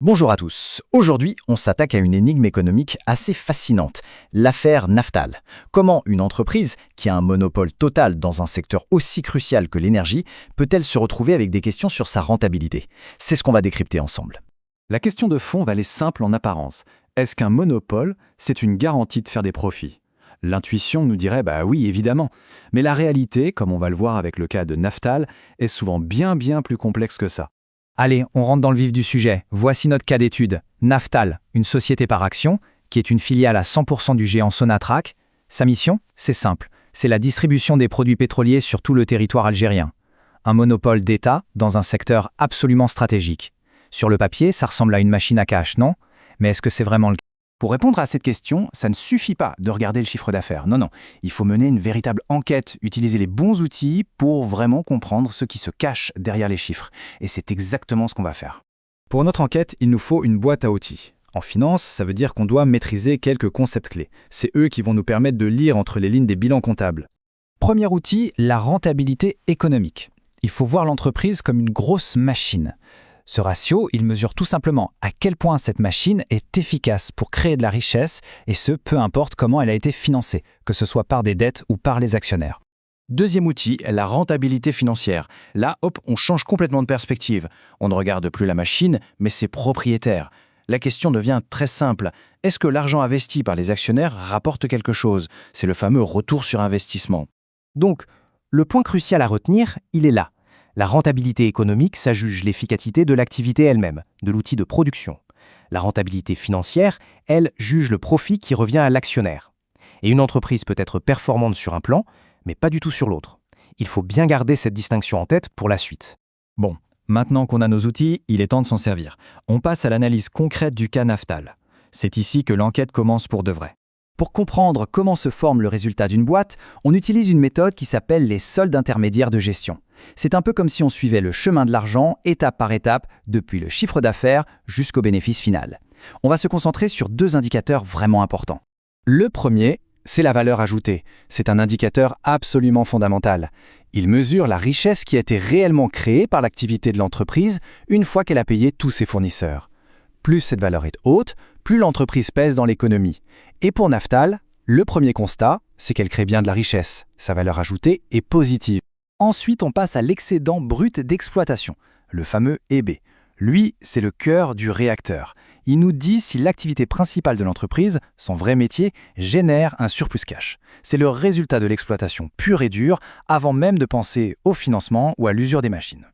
Bonjour à tous. Aujourd'hui, on s'attaque à une énigme économique assez fascinante, l'affaire Naftal. Comment une entreprise, qui a un monopole total dans un secteur aussi crucial que l'énergie, peut-elle se retrouver avec des questions sur sa rentabilité? C'est ce qu'on va décrypter ensemble. La question de fond va aller simple en apparence. Est-ce qu'un monopole, c'est une garantie de faire des profits? L'intuition nous dirait bah oui, évidemment. Mais la réalité, comme on va le voir avec le cas de Naftal, est souvent bien plus complexe que ça. Allez, on rentre dans le vif du sujet. Voici notre cas d'étude. Naftal, une société par action, qui est une filiale à 100% du géant Sonatrach. Sa mission, c'est simple, c'est la distribution des produits pétroliers sur tout le territoire algérien. Un monopole d'État dans un secteur absolument stratégique. Sur le papier, ça ressemble à une machine à cash, non? Mais est-ce que c'est vraiment le cas? Pour répondre à cette question, ça ne suffit pas de regarder le chiffre d'affaires. Non, il faut mener une véritable enquête, utiliser les bons outils pour vraiment comprendre ce qui se cache derrière les chiffres. Et c'est exactement ce qu'on va faire. Pour notre enquête, il nous faut une boîte à outils. En finance, ça veut dire qu'on doit maîtriser quelques concepts clés. C'est eux qui vont nous permettre de lire entre les lignes des bilans comptables. Premier outil, la rentabilité économique. Il faut voir l'entreprise comme une grosse machine. Ce ratio, il mesure tout simplement à quel point cette machine est efficace pour créer de la richesse, et ce, peu importe comment elle a été financée, que ce soit par des dettes ou par les actionnaires. Deuxième outil, la rentabilité financière. Là, hop, on change complètement de perspective. On ne regarde plus la machine, mais ses propriétaires. La question devient très simple. Est-ce que l'argent investi par les actionnaires rapporte quelque chose? C'est le fameux retour sur investissement. Donc, le point crucial à retenir, il est là. La rentabilité économique, ça juge l'efficacité de l'activité elle-même, de l'outil de production. La rentabilité financière, elle, juge le profit qui revient à l'actionnaire. Et une entreprise peut être performante sur un plan, mais pas du tout sur l'autre. Il faut bien garder cette distinction en tête pour la suite. Bon, maintenant qu'on a nos outils, il est temps de s'en servir. On passe à l'analyse concrète du cas Naftal. C'est ici que l'enquête commence pour de vrai. Pour comprendre comment se forme le résultat d'une boîte, on utilise une méthode qui s'appelle les soldes intermédiaires de gestion. C'est un peu comme si on suivait le chemin de l'argent, étape par étape, depuis le chiffre d'affaires jusqu'au bénéfice final. On va se concentrer sur deux indicateurs vraiment importants. Le premier, c'est la valeur ajoutée. C'est un indicateur absolument fondamental. Il mesure la richesse qui a été réellement créée par l'activité de l'entreprise une fois qu'elle a payé tous ses fournisseurs. Plus cette valeur est haute, plus l'entreprise pèse dans l'économie. Et pour Naftal, le premier constat, c'est qu'elle crée bien de la richesse. Sa valeur ajoutée est positive. Ensuite, on passe à l'excédent brut d'exploitation, le fameux EB. Lui, c'est le cœur du réacteur. Il nous dit si l'activité principale de l'entreprise, son vrai métier, génère un surplus cash. C'est le résultat de l'exploitation pure et dure, avant même de penser au financement ou à l'usure des machines.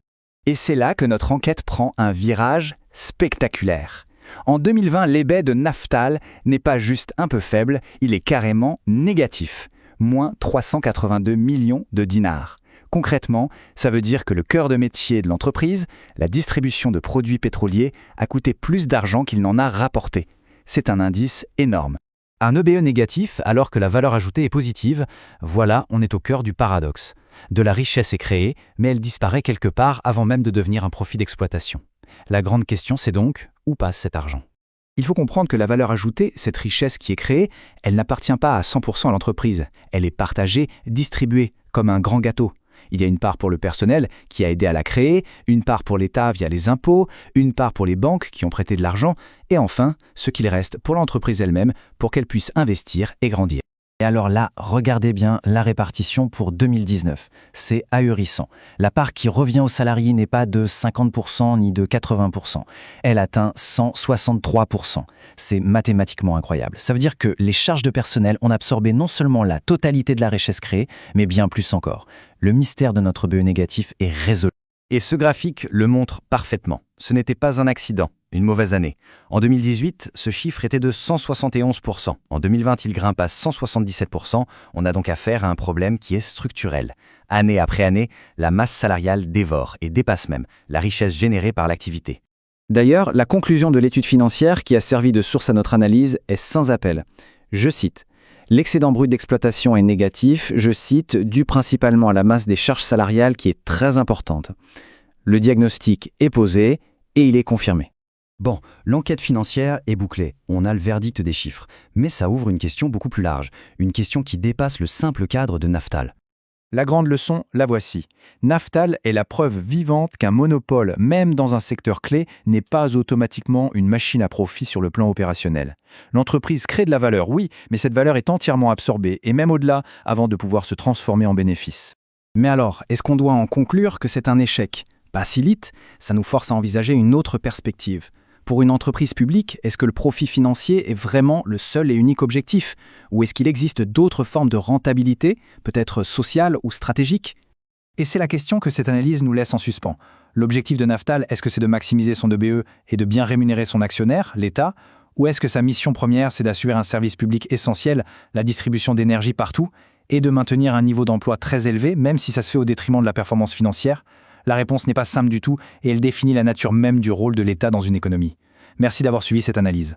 Et c'est là que notre enquête prend un virage spectaculaire. En 2020, l'EBIT de Naftal n'est pas juste un peu faible, il est carrément négatif. Moins 382 millions de dinars. Concrètement, ça veut dire que le cœur de métier de l'entreprise, la distribution de produits pétroliers, a coûté plus d'argent qu'il n'en a rapporté. C'est un indice énorme. Un EBE négatif alors que la valeur ajoutée est positive, voilà, on est au cœur du paradoxe. De la richesse est créée, mais elle disparaît quelque part avant même de devenir un profit d'exploitation. La grande question, c'est donc, où passe cet argent? Il faut comprendre que la valeur ajoutée, cette richesse qui est créée, elle n'appartient pas à 100% à l'entreprise. Elle est partagée, distribuée, comme un grand gâteau. Il y a une part pour le personnel qui a aidé à la créer, une part pour l'État via les impôts, une part pour les banques qui ont prêté de l'argent, et enfin, ce qu'il reste pour l'entreprise elle-même pour qu'elle puisse investir et grandir. Et alors là, regardez bien la répartition pour 2019. C'est ahurissant. La part qui revient aux salariés n'est pas de 50% ni de 80%. Elle atteint 163%. C'est mathématiquement incroyable. Ça veut dire que les charges de personnel ont absorbé non seulement la totalité de la richesse créée, mais bien plus encore. Le mystère de notre BE négatif est résolu. Et ce graphique le montre parfaitement. Ce n'était pas un accident, une mauvaise année. En 2018, ce chiffre était de 171%. En 2020, il grimpe à 177%. On a donc affaire à un problème qui est structurel. Année après année, la masse salariale dévore et dépasse même la richesse générée par l'activité. D'ailleurs, la conclusion de l'étude financière qui a servi de source à notre analyse est sans appel. Je cite. L'excédent brut d'exploitation est négatif, je cite, dû principalement à la masse des charges salariales qui est très importante. Le diagnostic est posé et il est confirmé. Bon, l'enquête financière est bouclée, on a le verdict des chiffres, mais ça ouvre une question beaucoup plus large, une question qui dépasse le simple cadre de Naftal. La grande leçon, la voici. Naftal est la preuve vivante qu'un monopole, même dans un secteur clé, n'est pas automatiquement une machine à profit sur le plan opérationnel. L'entreprise crée de la valeur, oui, mais cette valeur est entièrement absorbée, et même au-delà, avant de pouvoir se transformer en bénéfice. Mais alors, est-ce qu'on doit en conclure que c'est un échec? Pas si vite, ça nous force à envisager une autre perspective. Pour une entreprise publique, est-ce que le profit financier est vraiment le seul et unique objectif? Ou est-ce qu'il existe d'autres formes de rentabilité, peut-être sociale ou stratégique? Et c'est la question que cette analyse nous laisse en suspens. L'objectif de Naftal, est-ce que c'est de maximiser son EBE et de bien rémunérer son actionnaire, l'État? Ou est-ce que sa mission première, c'est d'assurer un service public essentiel, la distribution d'énergie partout, et de maintenir un niveau d'emploi très élevé, même si ça se fait au détriment de la performance financière? La réponse n'est pas simple du tout et elle définit la nature même du rôle de l'État dans une économie. Merci d'avoir suivi cette analyse.